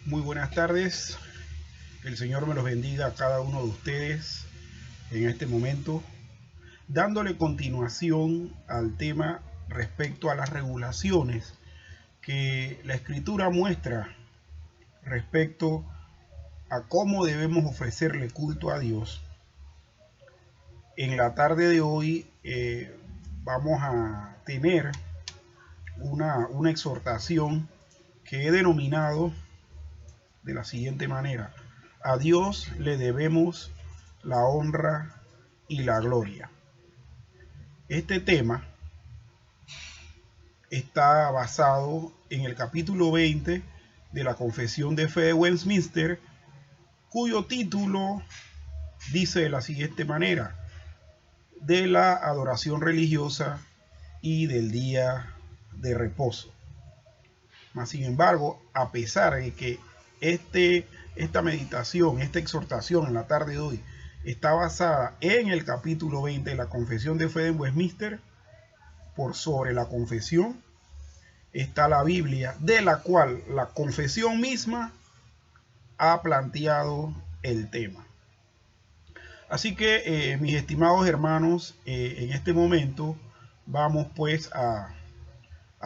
Muy buenas tardes. El Señor me los bendiga a cada uno de ustedes en este momento, dándole continuación al tema respecto a las regulaciones que la Escritura muestra respecto a cómo debemos ofrecerle culto a Dios. En la tarde de hoy vamos a tener una exhortación que he denominado de la siguiente manera: a Dios le debemos la honra y la gloria. Este tema está basado en el capítulo 20 de la Confesión de Fe de Westminster, cuyo título dice de la siguiente manera: de la adoración religiosa y del día de reposo. Mas, sin embargo, a pesar de que esta meditación, esta exhortación en la tarde de hoy está basada en el capítulo 20 de la Confesión de Fe de Westminster, por sobre la confesión está la Biblia, de la cual la confesión misma ha planteado el tema. Así que, mis estimados hermanos, en este momento vamos pues a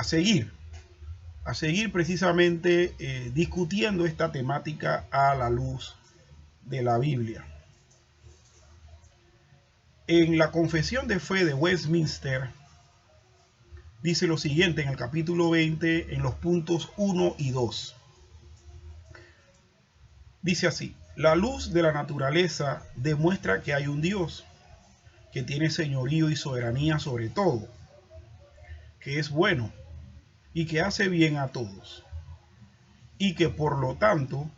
seguir precisamente discutiendo esta temática a la luz de la Biblia. En la Confesión de Fe de Westminster dice lo siguiente en el capítulo 20, en los puntos 1 y 2. Dice así: la luz de la naturaleza demuestra que hay un Dios, que tiene señorío y soberanía sobre todo, que es bueno y que hace bien a todos, y que por lo tanto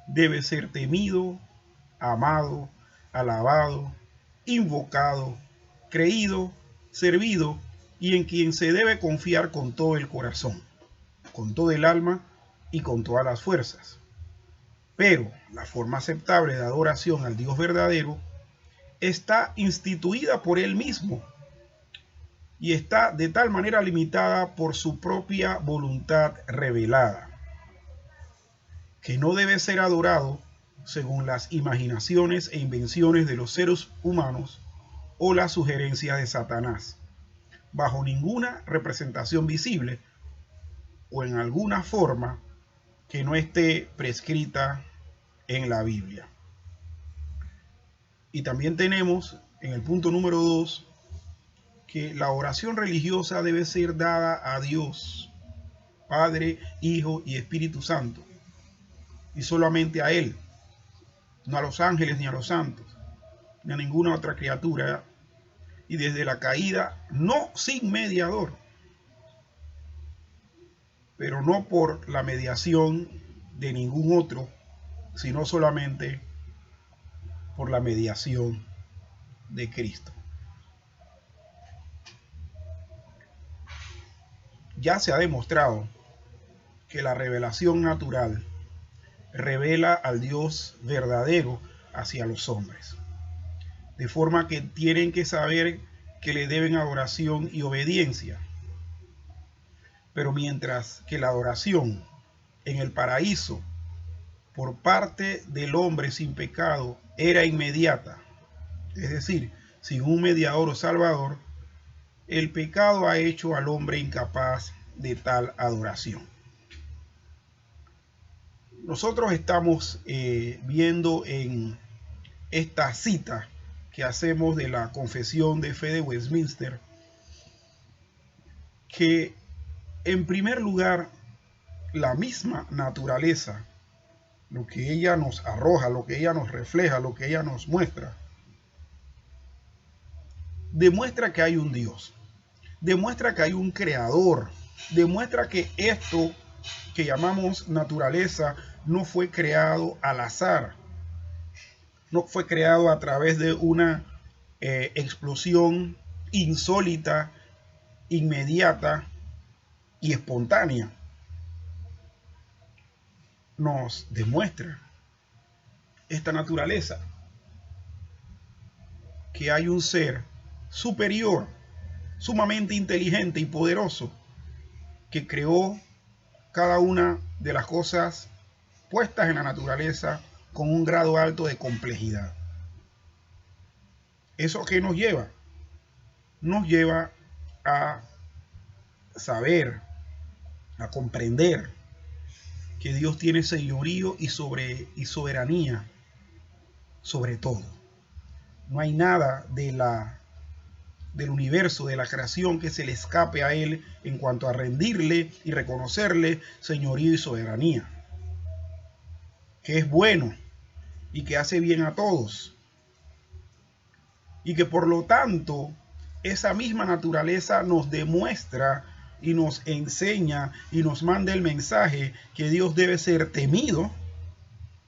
debe ser temido, amado, alabado, invocado, creído, servido, y en quien se debe confiar con todo el corazón, con todo el alma y con todas las fuerzas. Pero la forma aceptable de adoración al Dios verdadero está instituida por Él mismo y está de tal manera limitada por su propia voluntad revelada, que no debe ser adorado según las imaginaciones e invenciones de los seres humanos o las sugerencias de Satanás, bajo ninguna representación visible o en alguna forma que no esté prescrita en la Biblia. Y también tenemos en el punto número 2 que la oración religiosa debe ser dada a Dios, Padre, Hijo y Espíritu Santo, y solamente a Él, no a los ángeles ni a los santos, ni a ninguna otra criatura, y desde la caída no sin mediador, pero no por la mediación de ningún otro, sino solamente por la mediación de Cristo. Ya se ha demostrado que la revelación natural revela al Dios verdadero hacia los hombres, de forma que tienen que saber que le deben adoración y obediencia. Pero mientras que la adoración en el paraíso por parte del hombre sin pecado era inmediata, es decir, sin un mediador o salvador, el pecado ha hecho al hombre incapaz de tal adoración. Nosotros estamos viendo en esta cita que hacemos de la Confesión de Fe de Westminster que, en primer lugar, la misma naturaleza, lo que ella nos arroja, lo que ella nos refleja, lo que ella nos muestra, demuestra que hay un Dios, demuestra que hay un creador, demuestra que esto que llamamos naturaleza no fue creado al azar, no fue creado a través de una explosión insólita, inmediata y espontánea. Nos demuestra esta naturaleza que hay un ser superior, sumamente inteligente y poderoso, que creó cada una de las cosas puestas en la naturaleza con un grado alto de complejidad. ¿Eso qué nos lleva? Nos lleva a saber, a comprender que Dios tiene señorío y soberanía sobre todo. No hay nada del universo, de la creación, que se le escape a Él en cuanto a rendirle y reconocerle señorío y soberanía. Que es bueno y que hace bien a todos. Y que por lo tanto, esa misma naturaleza nos demuestra y nos enseña y nos manda el mensaje que Dios debe ser temido,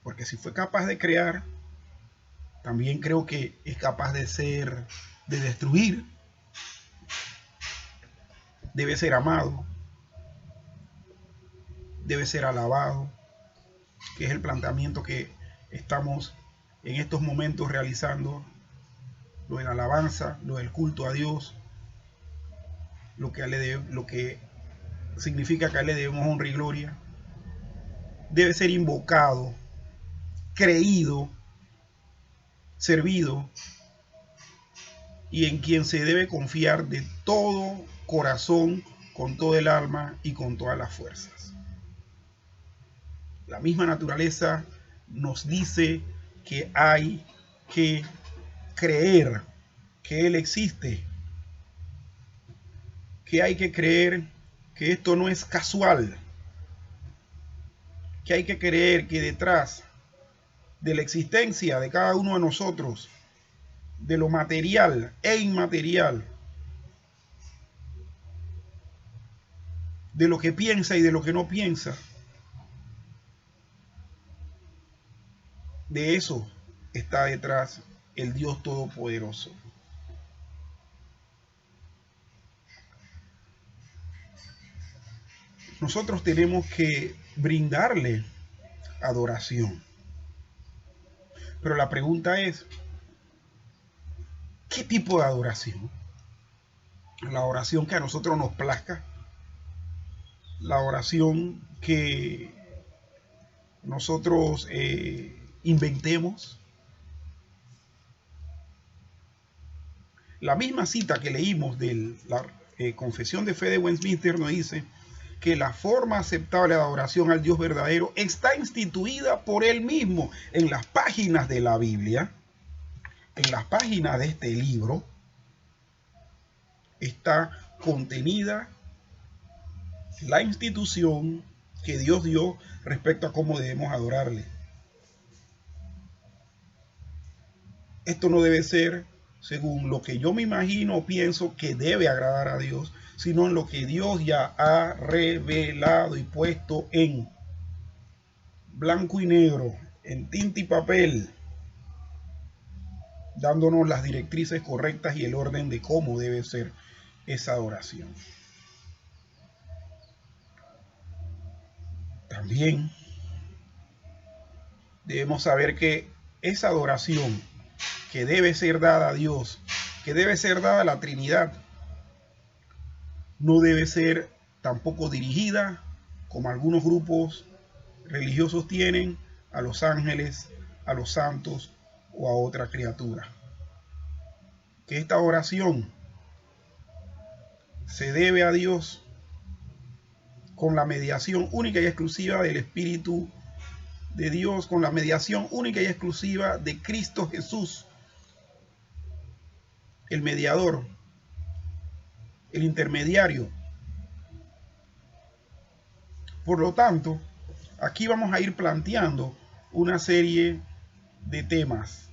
porque si fue capaz de crear, también creo que es capaz de destruir. Debe ser amado, debe ser alabado, que es el planteamiento que estamos en estos momentos realizando, lo de la alabanza, lo del culto a Dios, lo que significa que a Él le debemos honra y gloria. Debe ser invocado, creído, servido, y en quien se debe confiar de todo corazón, con todo el alma y con todas las fuerzas. La misma naturaleza nos dice que hay que creer que Él existe, que hay que creer que esto no es casual, que hay que creer que detrás de la existencia de cada uno de nosotros, de lo material e inmaterial, de lo que piensa y de lo que no piensa, de eso está detrás el Dios Todopoderoso. Nosotros tenemos que brindarle adoración. Pero la pregunta es, ¿qué tipo de adoración? La oración que a nosotros nos plazca, la oración que nosotros inventemos. La misma cita que leímos de la Confesión de Fe de Westminster nos dice que la forma aceptable de adoración al Dios verdadero está instituida por Él mismo en las páginas de la Biblia, en las páginas de este libro. Está contenida la institución que Dios dio respecto a cómo debemos adorarle. Esto no debe ser según lo que yo me imagino o pienso que debe agradar a Dios, sino en lo que Dios ya ha revelado y puesto en blanco y negro, en tinta y papel, dándonos las directrices correctas y el orden de cómo debe ser esa adoración. También debemos saber que esa adoración que debe ser dada a Dios, que debe ser dada a la Trinidad, no debe ser tampoco dirigida, como algunos grupos religiosos tienen, a los ángeles, a los santos o a otra criatura. Que esta oración se debe a Dios con la mediación única y exclusiva del Espíritu de Dios, con la mediación única y exclusiva de Cristo Jesús, el mediador, el intermediario. Por lo tanto, aquí vamos a ir planteando una serie de temas.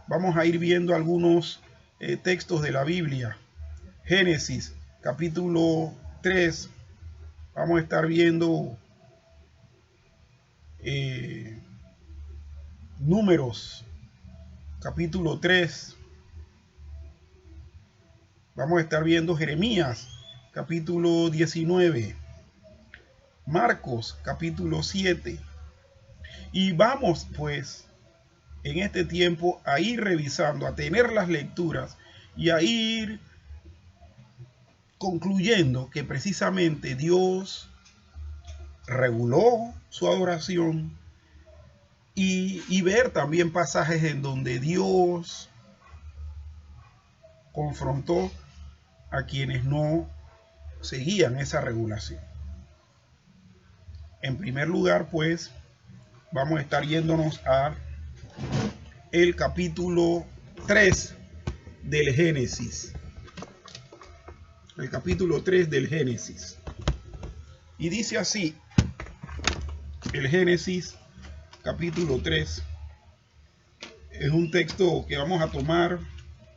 Vamos a ir viendo algunos textos de la Biblia. Génesis, capítulo 3. Vamos a estar viendo Números, capítulo 3. Vamos a estar viendo Jeremías, capítulo 19. Marcos, capítulo 7. Y vamos, pues, en este tiempo a ir revisando, a tener las lecturas y a ir concluyendo que precisamente Dios reguló su adoración y ver también pasajes en donde Dios confrontó a quienes no seguían esa regulación. En primer lugar, pues, vamos a estar yéndonos a el capítulo 3 del Génesis. El capítulo 3 del Génesis. Y dice así, el Génesis, capítulo 3, es un texto que vamos a tomar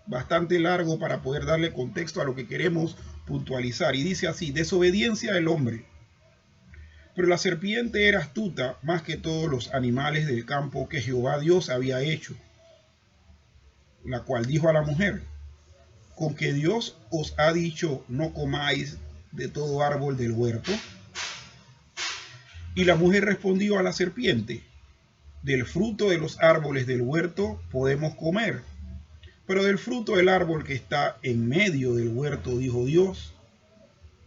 bastante largo para poder darle contexto a lo que queremos puntualizar. Y dice así, desobediencia del hombre. Pero la serpiente era astuta más que todos los animales del campo que Jehová Dios había hecho, la cual dijo a la mujer, con que Dios os ha dicho, no comáis de todo árbol del huerto. Y la mujer respondió a la serpiente, del fruto de los árboles del huerto podemos comer, pero del fruto del árbol que está en medio del huerto, dijo Dios,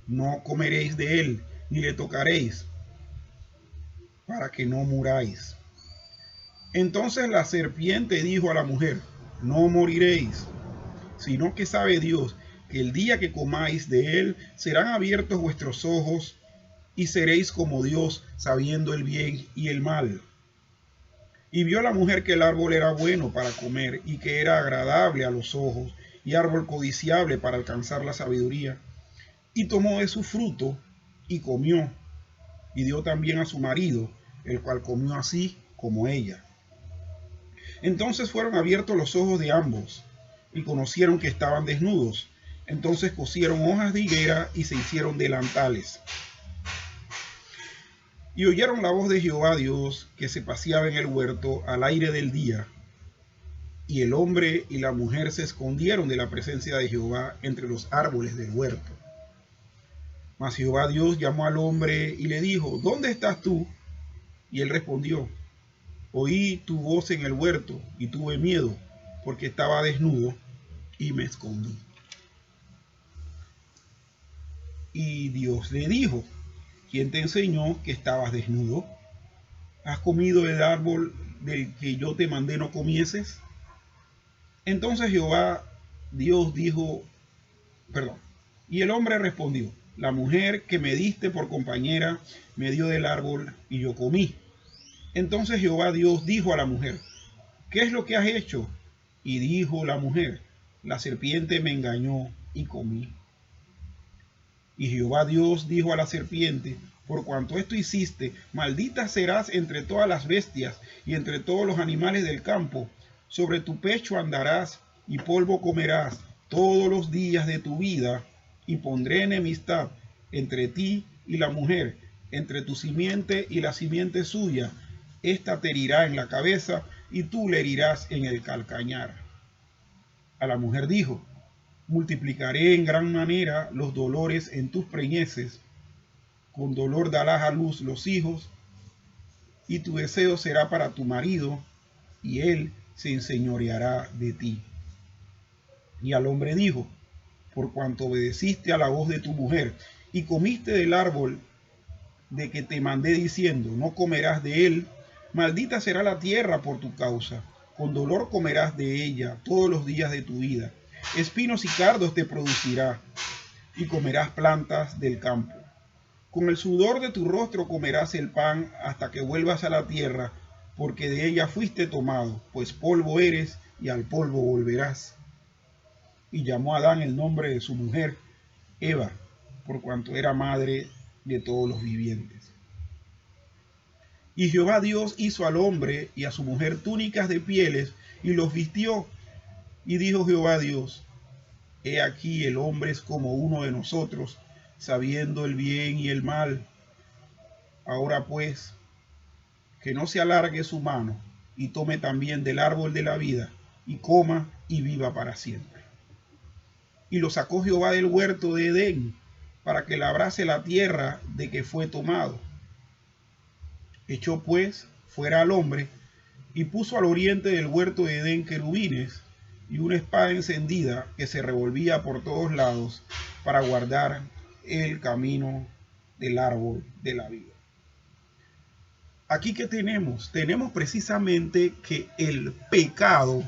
no comeréis de él, ni le tocaréis, para que no muráis. Entonces la serpiente dijo a la mujer, no moriréis, sino que sabe Dios que el día que comáis de él serán abiertos vuestros ojos y seréis como Dios, sabiendo el bien y el mal. Y vio la mujer que el árbol era bueno para comer y que era agradable a los ojos y árbol codiciable para alcanzar la sabiduría. Y tomó de su fruto y comió, y dio también a su marido, el cual comió así como ella. Entonces fueron abiertos los ojos de ambos, y conocieron que estaban desnudos. Entonces cosieron hojas de higuera y se hicieron delantales. Y oyeron la voz de Jehová Dios, que se paseaba en el huerto al aire del día. Y el hombre y la mujer se escondieron de la presencia de Jehová entre los árboles del huerto. Mas Jehová Dios llamó al hombre y le dijo, ¿dónde estás tú? Y él respondió, oí tu voz en el huerto y tuve miedo, porque estaba desnudo y me escondí. Y Dios le dijo, ¿quién te enseñó que estabas desnudo? ¿Has comido del árbol del que yo te mandé no comieses? Entonces Jehová Dios dijo, y el hombre respondió, la mujer que me diste por compañera me dio del árbol y yo comí. Entonces Jehová Dios dijo a la mujer, ¿qué es lo que has hecho? Y dijo la mujer, la serpiente me engañó y comí. Y Jehová Dios dijo a la serpiente, por cuanto esto hiciste, maldita serás entre todas las bestias y entre todos los animales del campo. Sobre tu pecho andarás y polvo comerás todos los días de tu vida, y pondré enemistad entre ti y la mujer, entre tu simiente y la simiente suya. Ésta te herirá en la cabeza y tú le herirás en el calcañar. A la mujer dijo, multiplicaré en gran manera los dolores en tus preñeces, con dolor darás a luz los hijos, y tu deseo será para tu marido, y él se enseñoreará de ti. Y al hombre dijo, por cuanto obedeciste a la voz de tu mujer, y comiste del árbol de que te mandé diciendo, no comerás de él, maldita será la tierra por tu causa, con dolor comerás de ella todos los días de tu vida. Espinos y cardos te producirá, y comerás plantas del campo. Con el sudor de tu rostro comerás el pan hasta que vuelvas a la tierra, porque de ella fuiste tomado, pues polvo eres y al polvo volverás. Y llamó a Adán el nombre de su mujer, Eva, por cuanto era madre de todos los vivientes. Y Jehová Dios hizo al hombre y a su mujer túnicas de pieles y los vistió. Y dijo Jehová Dios, he aquí el hombre es como uno de nosotros, sabiendo el bien y el mal. Ahora pues, que no se alargue su mano y tome también del árbol de la vida y coma y viva para siempre. Y lo sacó Jehová del huerto de Edén para que labrase la tierra de que fue tomado. Echó pues fuera al hombre y puso al oriente del huerto de Edén querubines y una espada encendida que se revolvía por todos lados para guardar el camino del árbol de la vida. Aquí que tenemos precisamente que el pecado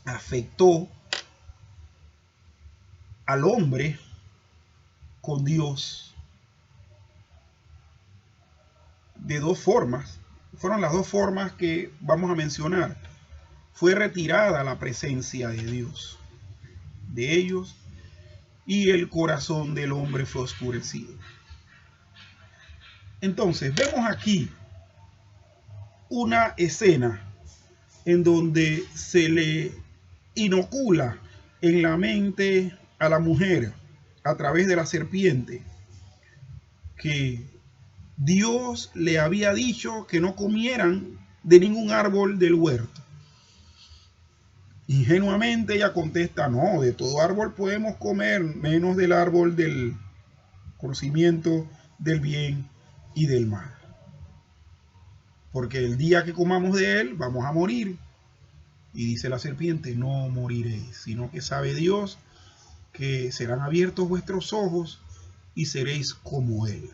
afectó al hombre con Dios de dos formas. Fueron las dos formas que vamos a mencionar. Fue retirada la presencia de Dios de ellos y el corazón del hombre fue oscurecido. Entonces vemos aquí una escena en donde se le inocula en la mente a la mujer a través de la serpiente que Dios le había dicho que no comieran de ningún árbol del huerto. Ingenuamente ella contesta, no, de todo árbol podemos comer, menos del árbol del conocimiento del bien y del mal. Porque el día que comamos de él vamos a morir. Y dice la serpiente, no moriréis, sino que sabe Dios que serán abiertos vuestros ojos y seréis como él.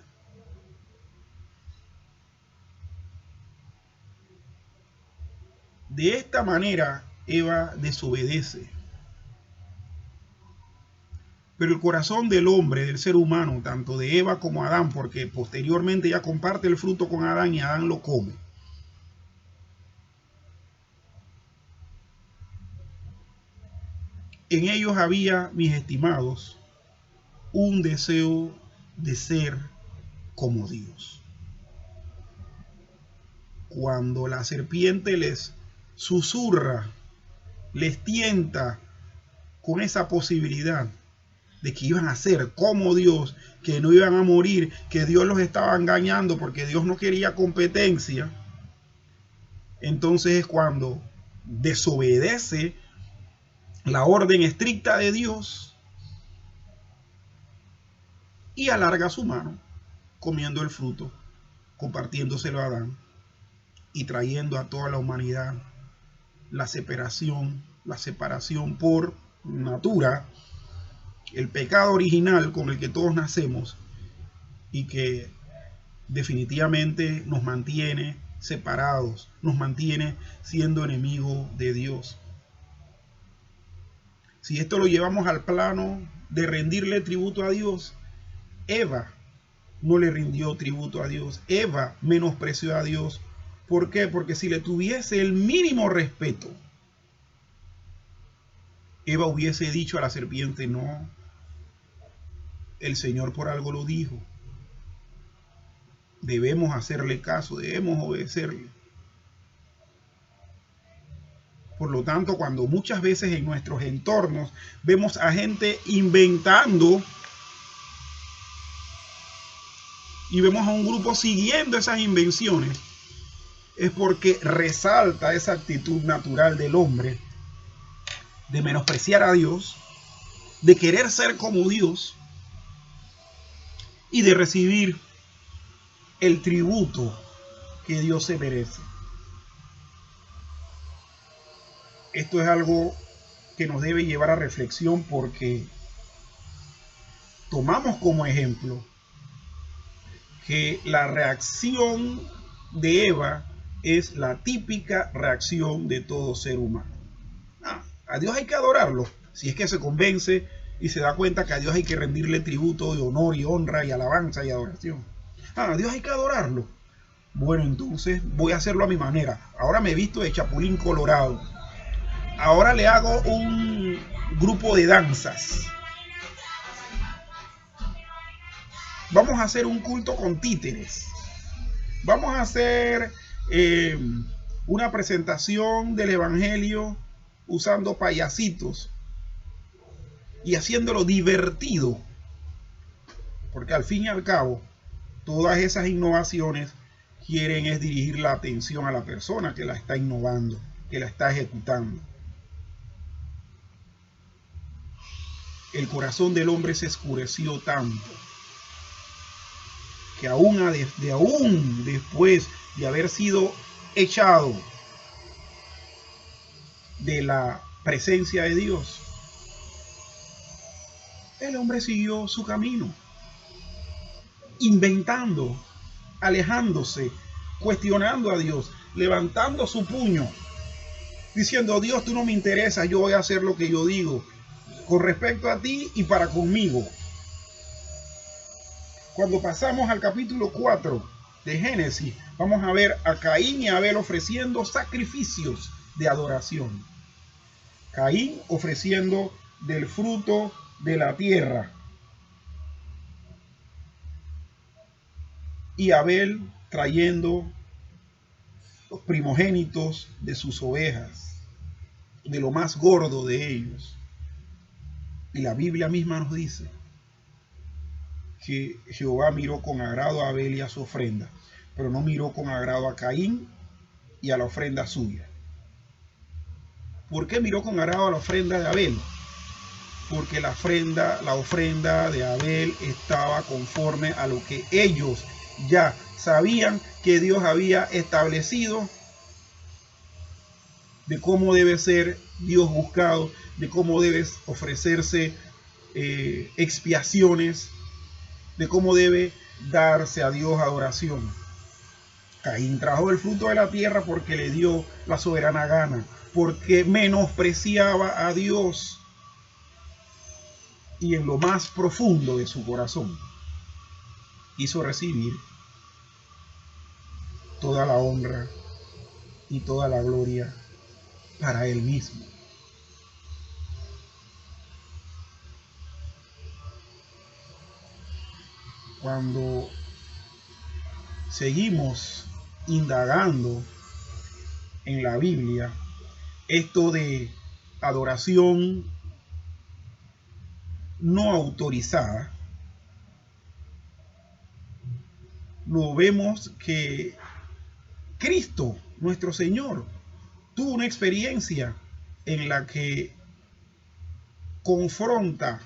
De esta manera Eva desobedece. Pero el corazón del hombre, del ser humano, tanto de Eva como Adán, porque posteriormente ella comparte el fruto con Adán y Adán lo come. En ellos había, mis estimados, un deseo de ser como Dios. Cuando la serpiente les susurra, les tienta con esa posibilidad de que iban a ser como Dios, que no iban a morir, que Dios los estaba engañando porque Dios no quería competencia, entonces es cuando desobedece la orden estricta de Dios y alarga su mano comiendo el fruto, compartiéndoselo a Adán y trayendo a toda la humanidad la separación por natura, el pecado original con el que todos nacemos y que definitivamente nos mantiene separados, nos mantiene siendo enemigos de Dios. Si esto lo llevamos al plano de rendirle tributo a Dios, Eva no le rindió tributo a Dios. Eva menospreció a Dios. ¿Por qué? Porque si le tuviese el mínimo respeto, Eva hubiese dicho a la serpiente, no, el Señor por algo lo dijo. Debemos hacerle caso, debemos obedecerle. Por lo tanto, cuando muchas veces en nuestros entornos vemos a gente inventando y vemos a un grupo siguiendo esas invenciones, es porque resalta esa actitud natural del hombre de menospreciar a Dios, de querer ser como Dios y de recibir el tributo que Dios se merece. Esto es algo que nos debe llevar a reflexión porque tomamos como ejemplo que la reacción de Eva es la típica reacción de todo ser humano. A Dios hay que adorarlo, si es que se convence y se da cuenta que a Dios hay que rendirle tributo de honor y honra y alabanza y adoración. A Dios hay que adorarlo. Bueno, entonces voy a hacerlo a mi manera. Ahora me he visto de chapulín colorado. Ahora le hago un grupo de danzas. Vamos a hacer un culto con títeres. Vamos a hacer una presentación del evangelio usando payasitos y haciéndolo divertido. Porque al fin y al cabo, todas esas innovaciones quieren es dirigir la atención a la persona que la está innovando, que la está ejecutando. El corazón del hombre se oscureció tanto que aún después de haber sido echado de la presencia de Dios, el hombre siguió su camino, inventando, alejándose cuestionando a Dios, levantando su puño, diciendo: Dios, tú no me interesas, yo voy a hacer lo que yo digo, con respecto a ti y para conmigo. Cuando pasamos al capítulo 4 de Génesis, vamos a ver a Caín y Abel ofreciendo sacrificios de adoración. Caín ofreciendo del fruto de la tierra y Abel trayendo los primogénitos de sus ovejas, de lo más gordo de ellos. Y la Biblia misma nos dice que Jehová miró con agrado a Abel y a su ofrenda, pero no miró con agrado a Caín y a la ofrenda suya. ¿Por qué miró con agrado a la ofrenda de Abel? Porque la ofrenda de Abel estaba conforme a lo que ellos ya sabían que Dios había establecido, de cómo debe ser Dios buscado, de cómo debe ofrecerse expiaciones, de cómo debe darse a Dios adoración. Caín trajo el fruto de la tierra porque le dio la soberana gana, porque menospreciaba a Dios, y en lo más profundo de su corazón quiso recibir toda la honra y toda la gloria para él mismo. Cuando seguimos indagando en la Biblia, esto de adoración no autorizada, lo vemos que Cristo, nuestro Señor, tuvo una experiencia en la que confronta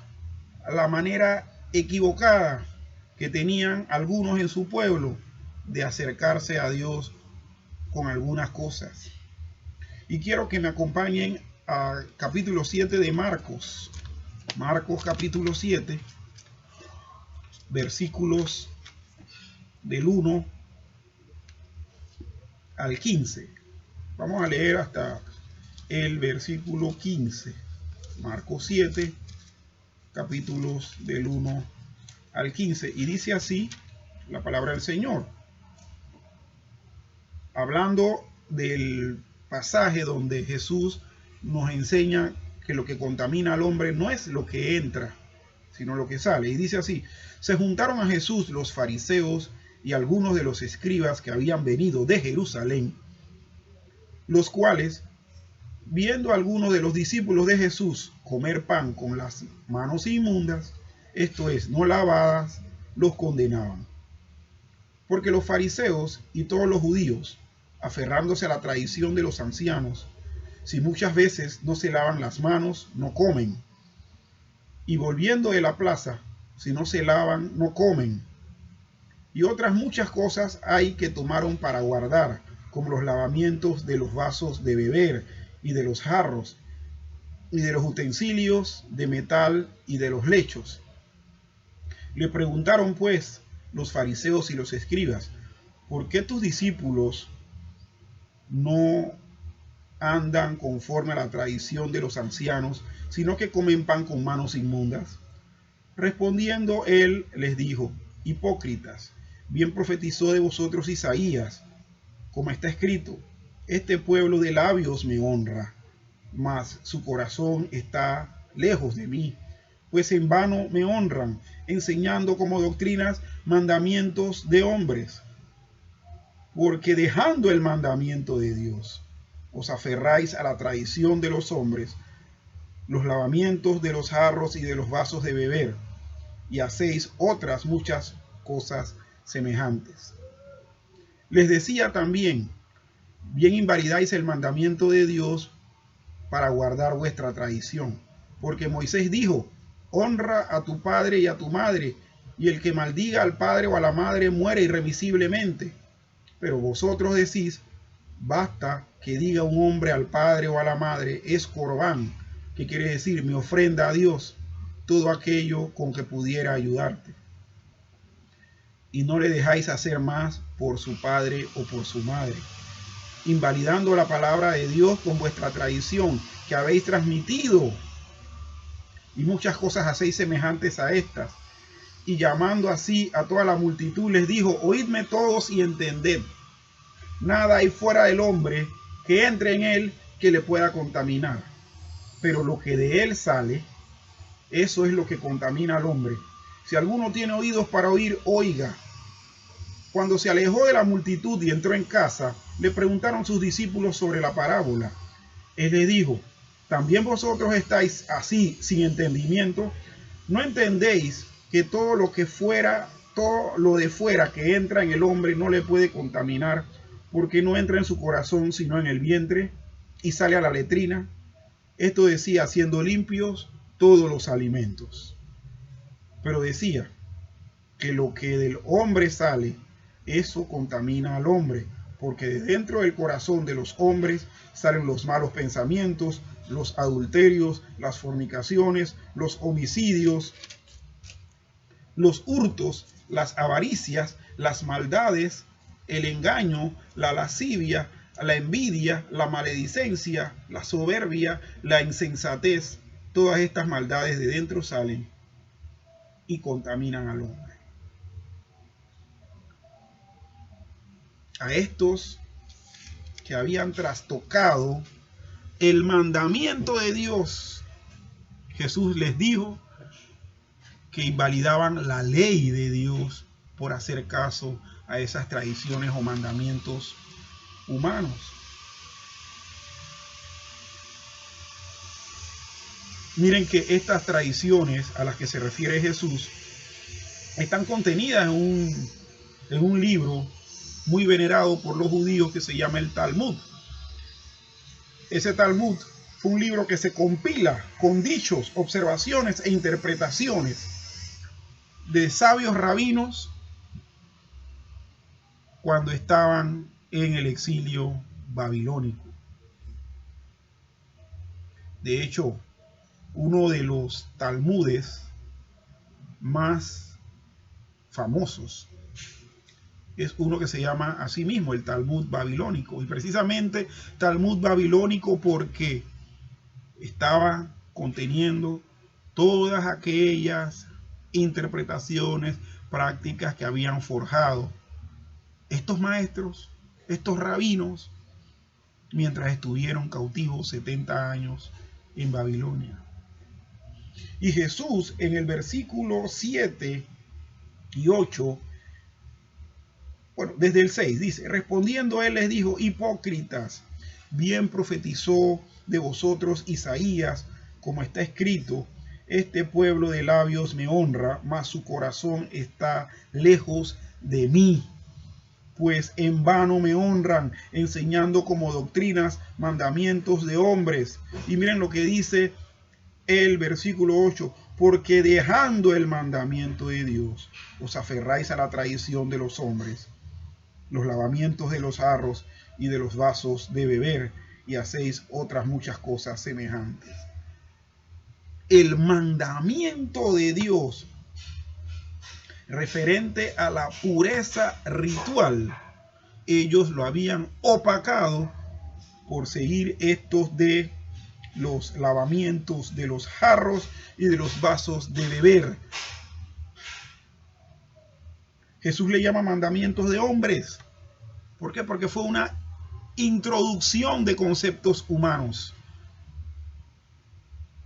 la manera equivocada que tenían algunos en su pueblo de acercarse a Dios con algunas cosas. Y quiero que me acompañen a capítulo 7 de Marcos. Marcos capítulo 7, versículos del 1 al 15. Vamos a leer hasta el versículo 15. Marcos 7, capítulos del 1 al 15. Y dice así la palabra del Señor, hablando del pasaje donde Jesús nos enseña que lo que contamina al hombre no es lo que entra, sino lo que sale. Y dice así: se juntaron a Jesús los fariseos y algunos de los escribas que habían venido de Jerusalén, los cuales, viendo a algunos de los discípulos de Jesús comer pan con las manos inmundas, esto es, no lavadas, los condenaban. Porque los fariseos y todos los judíos, aferrándose a la tradición de los ancianos, si muchas veces no se lavan las manos, no comen. Y volviendo de la plaza, si no se lavan, no comen. Y otras muchas cosas hay que tomaron para guardar, como los lavamientos de los vasos de beber y de los jarros, y de los utensilios de metal y de los lechos. Le preguntaron pues los fariseos y los escribas: ¿por qué tus discípulos no andan conforme a la tradición de los ancianos, sino que comen pan con manos inmundas? Respondiendo él les dijo: hipócritas, bien profetizó de vosotros Isaías, como está escrito: este pueblo de labios me honra, mas su corazón está lejos de mí, pues en vano me honran, enseñando como doctrinas mandamientos de hombres. Porque dejando el mandamiento de Dios, os aferráis a la tradición de los hombres, los lavamientos de los jarros y de los vasos de beber, y hacéis otras muchas cosas semejantes. Les decía también: bien invalidáis el mandamiento de Dios para guardar vuestra tradición. Porque Moisés dijo: honra a tu padre y a tu madre, y el que maldiga al padre o a la madre muere irremisiblemente. Pero vosotros decís: basta que diga un hombre al padre o a la madre, es corbán, que quiere decir mi ofrenda a Dios, todo aquello con que pudiera ayudarte. Y no le dejáis hacer más por su padre o por su madre, invalidando la palabra de Dios con vuestra tradición que habéis transmitido, y muchas cosas hacéis semejantes a estas. Y llamando así a toda la multitud, les dijo: oídme todos y entended. Nada hay fuera del hombre que entre en él que le pueda contaminar, pero lo que de él sale, eso es lo que contamina al hombre. Si alguno tiene oídos para oír, oiga. Cuando se alejó de la multitud y entró en casa, le preguntaron sus discípulos sobre la parábola. Él le dijo: ¿también vosotros estáis así sin entendimiento? ¿No entendéis que todo lo de fuera que entra en el hombre no le puede contaminar, porque no entra en su corazón sino en el vientre y sale a la letrina? Esto decía, siendo limpios todos los alimentos. Pero decía que lo que del hombre sale, eso contamina al hombre, porque de dentro del corazón de los hombres salen los malos pensamientos, los adulterios, las fornicaciones, los homicidios, los hurtos, las avaricias, las maldades, el engaño, la lascivia, la envidia, la maledicencia, la soberbia, la insensatez. Todas estas maldades de dentro salen y contaminan al hombre. A estos que habían trastocado el mandamiento de Dios, Jesús les dijo que invalidaban la ley de Dios por hacer caso a esas tradiciones o mandamientos humanos. Miren que estas tradiciones a las que se refiere Jesús están contenidas en un libro muy venerado por los judíos que se llama el Talmud. Ese Talmud fue un libro que se compila con dichos, observaciones e interpretaciones de sabios rabinos cuando estaban en el exilio babilónico. De hecho, uno de los talmudes más famosos es uno que se llama así mismo el Talmud babilónico, y precisamente Talmud babilónico porque estaba conteniendo todas aquellas interpretaciones, prácticas que habían forjado estos maestros, estos rabinos, mientras estuvieron cautivos 70 años en Babilonia. Y Jesús en el versículo 7 y 8, bueno, desde el 6 dice: respondiendo él les dijo: hipócritas, bien profetizó de vosotros Isaías, como está escrito: este pueblo de labios me honra, mas su corazón está lejos de mí. Pues en vano me honran, enseñando como doctrinas mandamientos de hombres. Y miren lo que dice el versículo 8: porque dejando el mandamiento de Dios, os aferráis a la tradición de los hombres, los lavamientos de los jarros y de los vasos de beber, y hacéis otras muchas cosas semejantes. El mandamiento de Dios referente a la pureza ritual, ellos lo habían opacado por seguir estos de los lavamientos de los jarros y de los vasos de beber. Jesús le llama mandamientos de hombres. ¿Por qué? Porque fue una introducción de conceptos humanos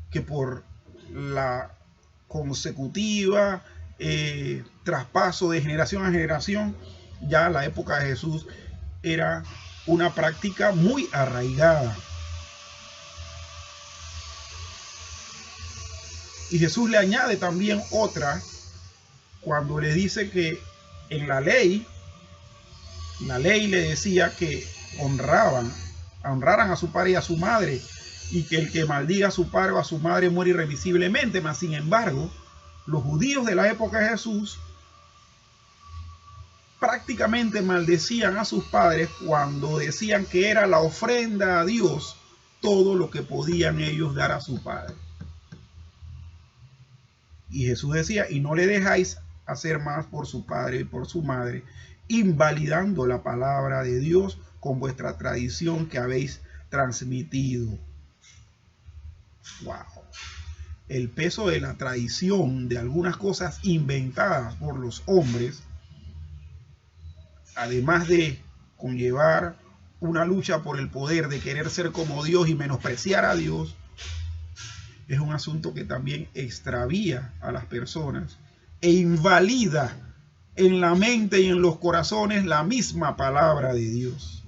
que por la consecutiva traspaso de generación a generación, ya la época de Jesús era una práctica muy arraigada. Y Jesús le añade también otra cuando le dice que en la ley le decía que honraran a su padre y a su madre, y que el que maldiga a su padre o a su madre muere irremisiblemente. Mas sin embargo, los judíos de la época de Jesús prácticamente maldecían a sus padres cuando decían que era la ofrenda a Dios todo lo que podían ellos dar a su padre. Y Jesús decía: y no le dejáis hacer más por su padre y por su madre, invalidando la palabra de Dios con vuestra tradición que habéis transmitido. Wow. El peso de la tradición de algunas cosas inventadas por los hombres, además de conllevar una lucha por el poder de querer ser como Dios y menospreciar a Dios, es un asunto que también extravía a las personas e invalida en la mente y en los corazones la misma palabra de Dios.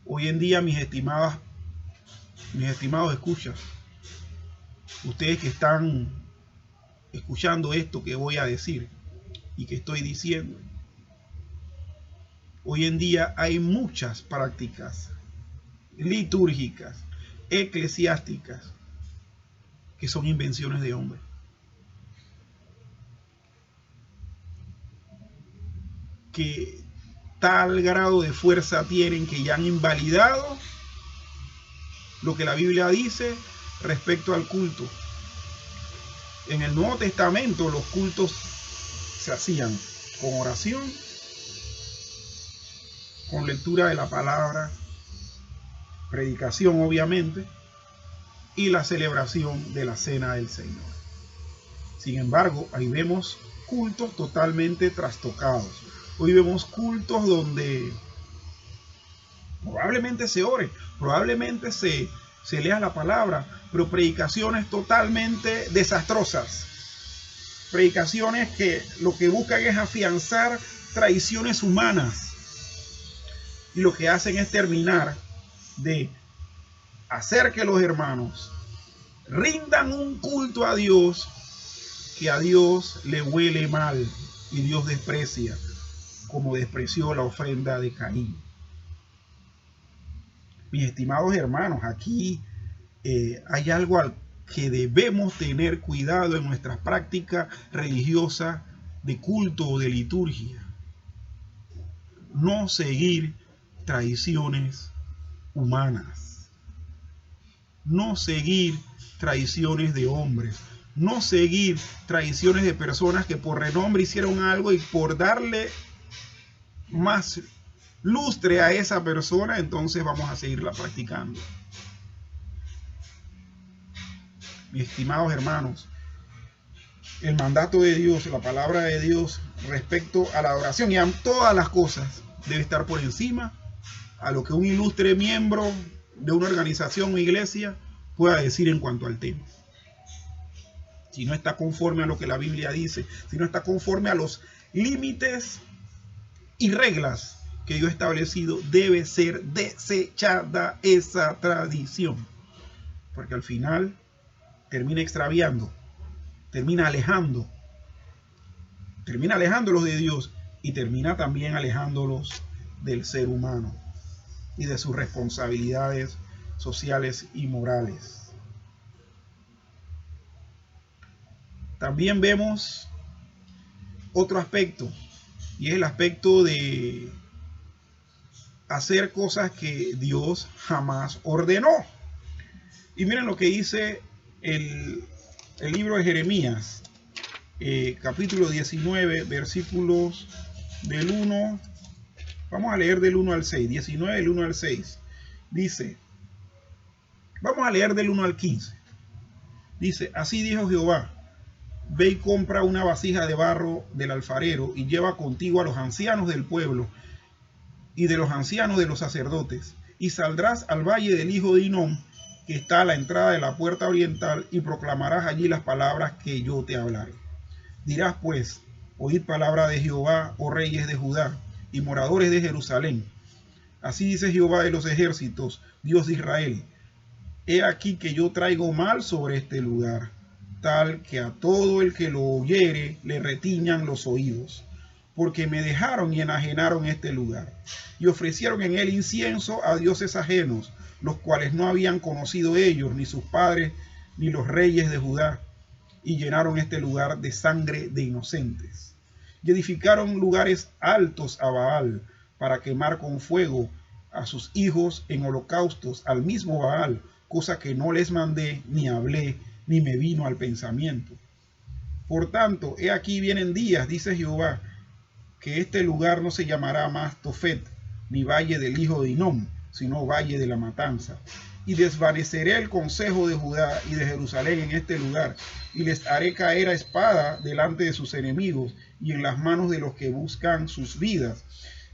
Hoy en día, mis estimados escuchas, ustedes que están escuchando esto que voy a decir y que estoy diciendo, hoy en día hay muchas prácticas litúrgicas, eclesiásticas, que son invenciones de hombres. Que tal grado de fuerza tienen que ya han invalidado lo que la Biblia dice respecto al culto. En el Nuevo Testamento los cultos se hacían con oración, con lectura de la palabra, predicación obviamente, y la celebración de la Cena del Señor. Sin embargo, ahí vemos cultos totalmente trastocados. Hoy vemos cultos donde probablemente se ore, probablemente se lea la palabra, pero predicaciones totalmente desastrosas. Predicaciones que lo que buscan es afianzar tradiciones humanas. Y lo que hacen es terminar de hacer que los hermanos rindan un culto a Dios que a Dios le huele mal y Dios desprecia, como despreció la ofrenda de Caín. Mis estimados hermanos, aquí hay algo al que debemos tener cuidado en nuestras prácticas religiosas de culto o de liturgia. No seguir tradiciones humanas. No seguir tradiciones de hombres. No seguir tradiciones de personas que por renombre hicieron algo y por darle más lustre a esa persona, entonces vamos a seguirla practicando. Mis estimados hermanos, el mandato de Dios, la palabra de Dios respecto a la adoración y a todas las cosas debe estar por encima a lo que un ilustre miembro de una organización o iglesia pueda decir en cuanto al tema. Si no está conforme a lo que la Biblia dice, si no está conforme a los límites y reglas que Dios ha establecido, debe ser desechada esa tradición, porque al final termina extraviando, termina alejándolos de Dios y termina también alejándolos del ser humano y de sus responsabilidades sociales y morales. También vemos otro aspecto, y es el aspecto de hacer cosas que Dios jamás ordenó. Y miren lo que dice el libro de Jeremías, capítulo 19, versículos del 1, vamos a leer del 1 al 6, 19 del 1 al 6, dice, vamos a leer del 1 al 15, dice, así dijo Jehová, ve y compra una vasija de barro del alfarero y lleva contigo a los ancianos del pueblo y de los ancianos de los sacerdotes, y saldrás al valle del hijo de Hinnom, que está a la entrada de la puerta oriental, y proclamarás allí las palabras que yo te hablaré. Dirás pues, oíd palabra de Jehová, oh reyes de Judá, y moradores de Jerusalén. Así dice Jehová de los ejércitos, Dios de Israel, he aquí que yo traigo mal sobre este lugar, tal que a todo el que lo oyere le retiñan los oídos, porque me dejaron y enajenaron este lugar, y ofrecieron en él incienso a dioses ajenos, los cuales no habían conocido ellos, ni sus padres, ni los reyes de Judá, y llenaron este lugar de sangre de inocentes. Y edificaron lugares altos a Baal, para quemar con fuego a sus hijos en holocaustos al mismo Baal, cosa que no les mandé, ni hablé, ni me vino al pensamiento. Por tanto, he aquí vienen días, dice Jehová, que este lugar no se llamará más Tofet, ni valle del hijo de Hinnom, sino valle de la matanza. Y desvaneceré el consejo de Judá y de Jerusalén en este lugar, y les haré caer a espada delante de sus enemigos y en las manos de los que buscan sus vidas,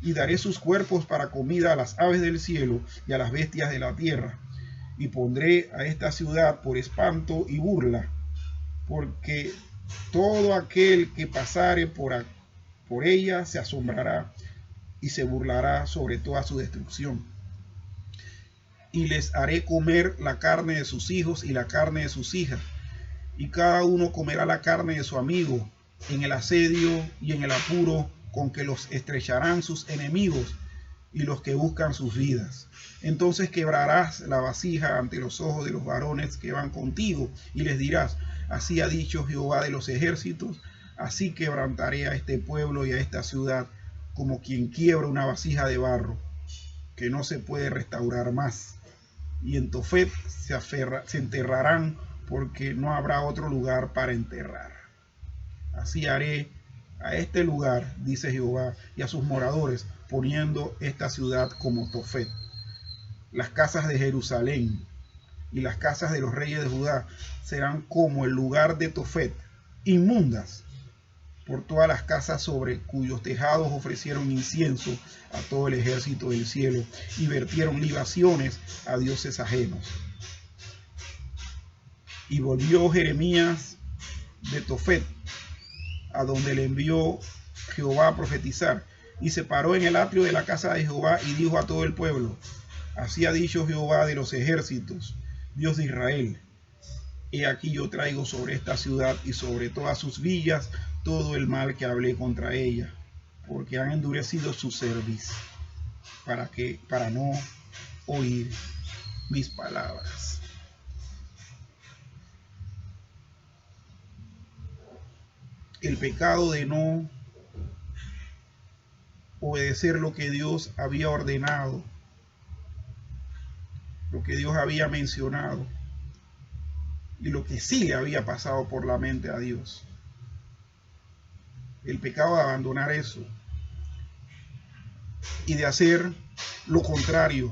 y daré sus cuerpos para comida a las aves del cielo y a las bestias de la tierra. Y pondré a esta ciudad por espanto y burla, porque todo aquel que pasare por ella se asombrará y se burlará sobre toda su destrucción. Y les haré comer la carne de sus hijos y la carne de sus hijas, y cada uno comerá la carne de su amigo en el asedio y en el apuro con que los estrecharán sus enemigos y los que buscan sus vidas. Entonces quebrarás la vasija ante los ojos de los varones que van contigo y les dirás: así ha dicho Jehová de los ejércitos, así quebrantaré a este pueblo y a esta ciudad como quien quiebra una vasija de barro que no se puede restaurar más. Y en Tofet se enterrarán, porque no habrá otro lugar para enterrar. Así haré a este lugar, dice Jehová, y a sus moradores, poniendo esta ciudad como Tofet. Las casas de Jerusalén y las casas de los reyes de Judá serán como el lugar de Tofet, inmundas por todas las casas sobre cuyos tejados ofrecieron incienso a todo el ejército del cielo y vertieron libaciones a dioses ajenos. Y volvió Jeremías de Tofet, a donde le envió Jehová a profetizar, y se paró en el atrio de la casa de Jehová y dijo a todo el pueblo: así ha dicho Jehová de los ejércitos, Dios de Israel: he aquí yo traigo sobre esta ciudad y sobre todas sus villas todo el mal que hablé contra ella, porque han endurecido su cerviz para no oír mis palabras. El pecado de no obedecer lo que Dios había ordenado, lo que Dios había mencionado y lo que sí le había pasado por la mente a Dios. El pecado de abandonar eso y de hacer lo contrario,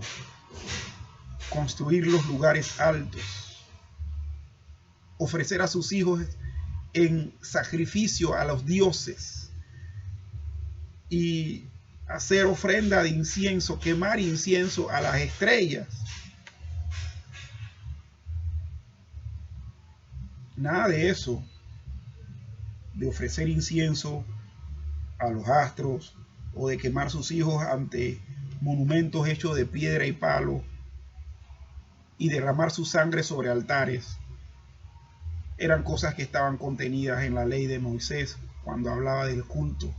construir los lugares altos, ofrecer a sus hijos en sacrificio a los dioses y hacer ofrenda de incienso, quemar incienso a las estrellas. Nada de eso, de ofrecer incienso a los astros o de quemar sus hijos ante monumentos hechos de piedra y palo y derramar su sangre sobre altares. Eran cosas que estaban contenidas en la ley de Moisés cuando hablaba del culto.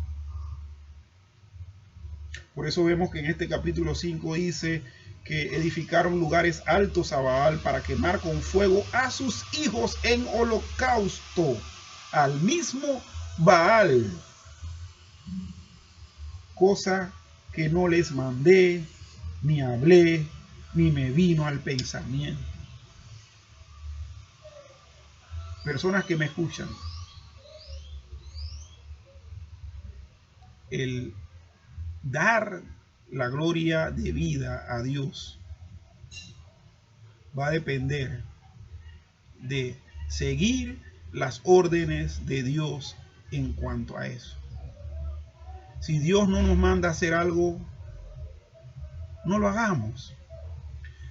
Por eso vemos que en este capítulo 5 dice que edificaron lugares altos a Baal para quemar con fuego a sus hijos en holocausto al mismo Baal, cosa que no les mandé, ni hablé, ni me vino al pensamiento. Personas que me escuchan, el dar la gloria de vida a Dios va a depender de seguir las órdenes de Dios en cuanto a eso. Si Dios no nos manda a hacer algo, no lo hagamos.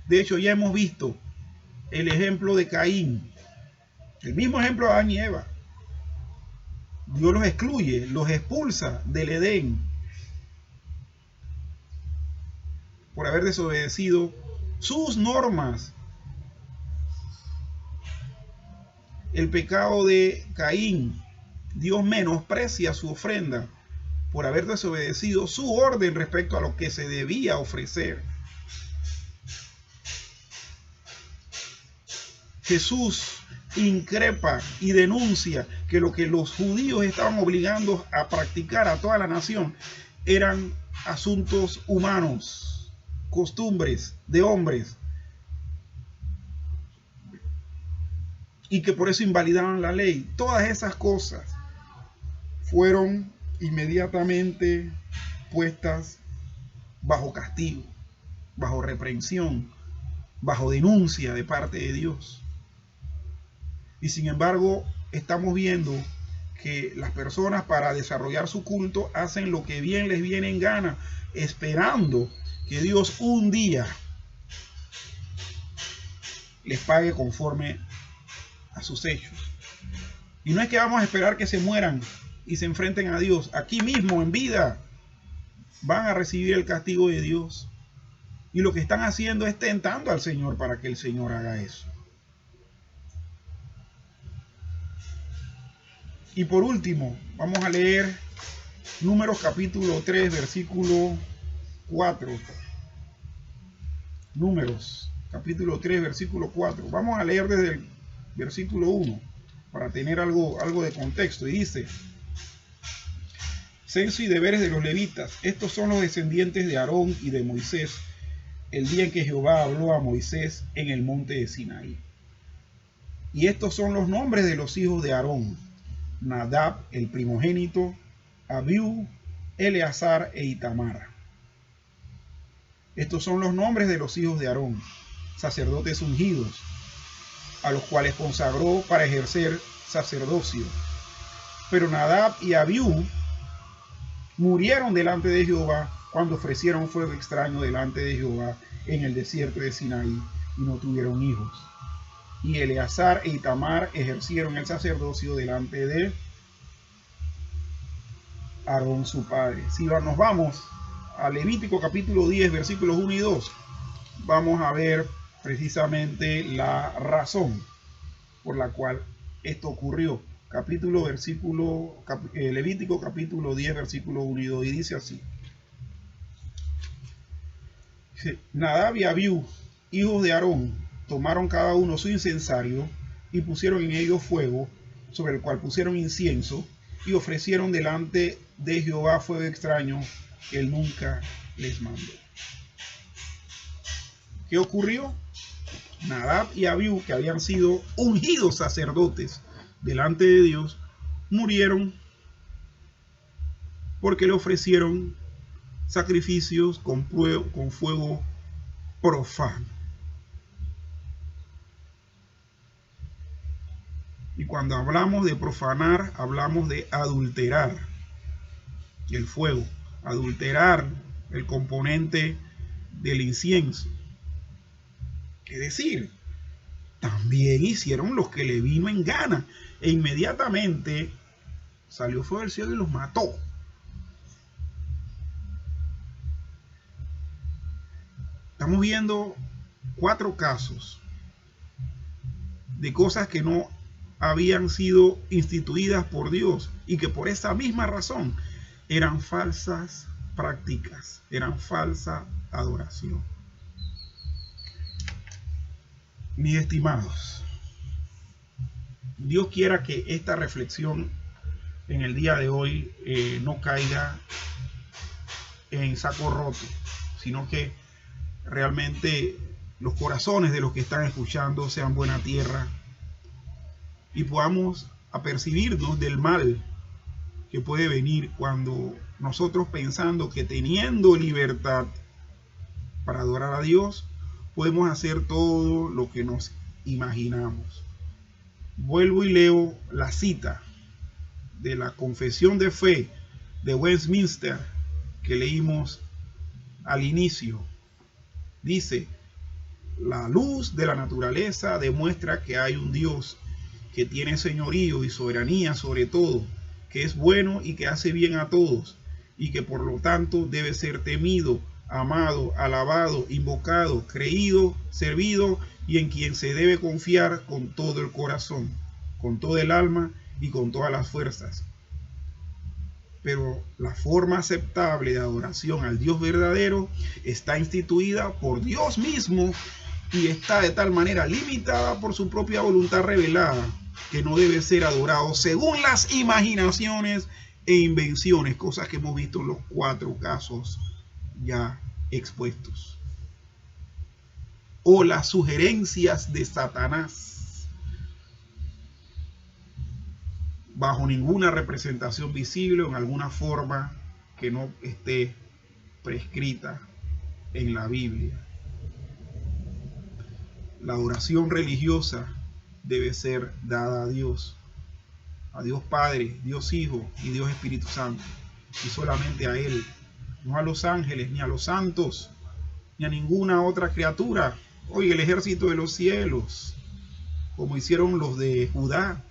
De hecho, ya hemos visto el ejemplo de Caín, el mismo ejemplo de Adán y Eva. Dios los excluye, los expulsa del Edén por haber desobedecido sus normas. El pecado de Caín, Dios menosprecia su ofrenda por haber desobedecido su orden respecto a lo que se debía ofrecer. Jesús increpa y denuncia que lo que los judíos estaban obligando a practicar a toda la nación eran asuntos humanos, costumbres de hombres. y que por eso invalidaban la ley. Todas esas cosas fueron inmediatamente puestas bajo castigo, bajo reprensión, bajo denuncia de parte de Dios. Y sin embargo, estamos viendo que las personas, para desarrollar su culto, hacen lo que bien les viene en gana, esperando que Dios un día les pague conforme a sus hechos. Y no es que vamos a esperar que se mueran y se enfrenten a Dios. Aquí mismo, en vida, van a recibir el castigo de Dios. Y lo que están haciendo es tentando al Señor para que el Señor haga eso. Y por último, vamos a leer Números capítulo 3, versículo 4. Números capítulo 3, versículo 4. Vamos a leer desde el versículo 1 para tener algo de contexto. Y dice: censo y deberes de los levitas. Estos son los descendientes de Aarón y de Moisés, el día en que Jehová habló a Moisés en el monte de Sinaí. Y estos son los nombres de los hijos de Aarón: Nadab, el primogénito, Abiú, Eleazar e Itamar. Estos son los nombres de los hijos de Aarón, sacerdotes ungidos, a los cuales consagró para ejercer sacerdocio. Pero Nadab y Abiú murieron delante de Jehová cuando ofrecieron fuego extraño delante de Jehová en el desierto de Sinaí, y no tuvieron hijos. Y Eleazar e Itamar ejercieron el sacerdocio delante de Aarón su padre. Si nos vamos a Levítico capítulo 10, versículos 1 y 2, vamos a ver precisamente la razón por la cual esto ocurrió. Levítico capítulo 10, versículo 1 y 2, y dice así: Nadab y Abiú, hijos de Aarón, tomaron cada uno su incensario y pusieron en ello fuego, sobre el cual pusieron incienso, y ofrecieron delante de Jehová fuego extraño que él nunca les mandó. ¿Qué ocurrió? Nadab y Abiú, que habían sido ungidos sacerdotes delante de Dios, murieron porque le ofrecieron sacrificios con fuego profano. Y cuando hablamos de profanar, hablamos de adulterar el fuego, adulterar el componente del incienso. Es decir, también hicieron lo que le vino en gana, e inmediatamente salió fuego del cielo y los mató. Estamos viendo 4 casos de cosas que no habían sido instituidas por Dios y que por esa misma razón eran falsas prácticas, eran falsa adoración. Mis estimados, Dios quiera que esta reflexión en el día de hoy no caiga en saco roto, sino que realmente los corazones de los que están escuchando sean buena tierra y podamos apercibirnos del mal que puede venir cuando nosotros, pensando que teniendo libertad para adorar a Dios, podemos hacer todo lo que nos imaginamos. Vuelvo y leo la cita de la Confesión de Fe de Westminster que leímos al inicio. Dice: la luz de la naturaleza demuestra que hay un Dios que tiene señorío y soberanía sobre todo, que es bueno y que hace bien a todos, y que por lo tanto debe ser temido, amado, alabado, invocado, creído, servido, y en quien se debe confiar con todo el corazón, con todo el alma y con todas las fuerzas. Pero la forma aceptable de adoración al Dios verdadero está instituida por Dios mismo y está de tal manera limitada por su propia voluntad revelada, que no debe ser adorado según las imaginaciones e invenciones, cosas que hemos visto en los 4 casos ya expuestos, o las sugerencias de Satanás. bajo ninguna representación visible o en alguna forma que no esté prescrita en la Biblia. La adoración religiosa debe ser dada a Dios Padre, Dios Hijo y Dios Espíritu Santo, y solamente a Él, no a los ángeles, ni a los santos, ni a ninguna otra criatura. Oye, el ejército de los cielos, como hicieron los de Judá,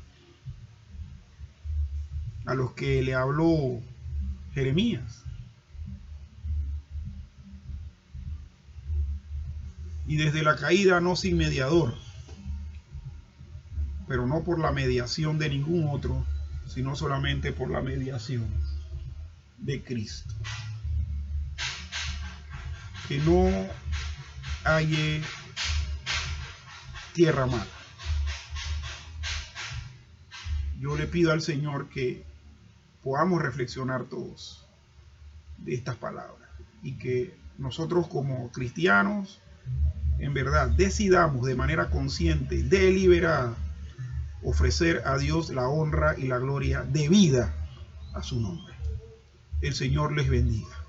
a los que le habló Jeremías. Y desde la caída no sin mediador, pero no por la mediación de ningún otro, sino solamente por la mediación de Cristo. Que no haya tierra mala. Yo le pido al Señor que podamos reflexionar todos de estas palabras y que nosotros como cristianos en verdad decidamos de manera consciente, deliberada, ofrecer a Dios la honra y la gloria debida a su nombre. El Señor les bendiga.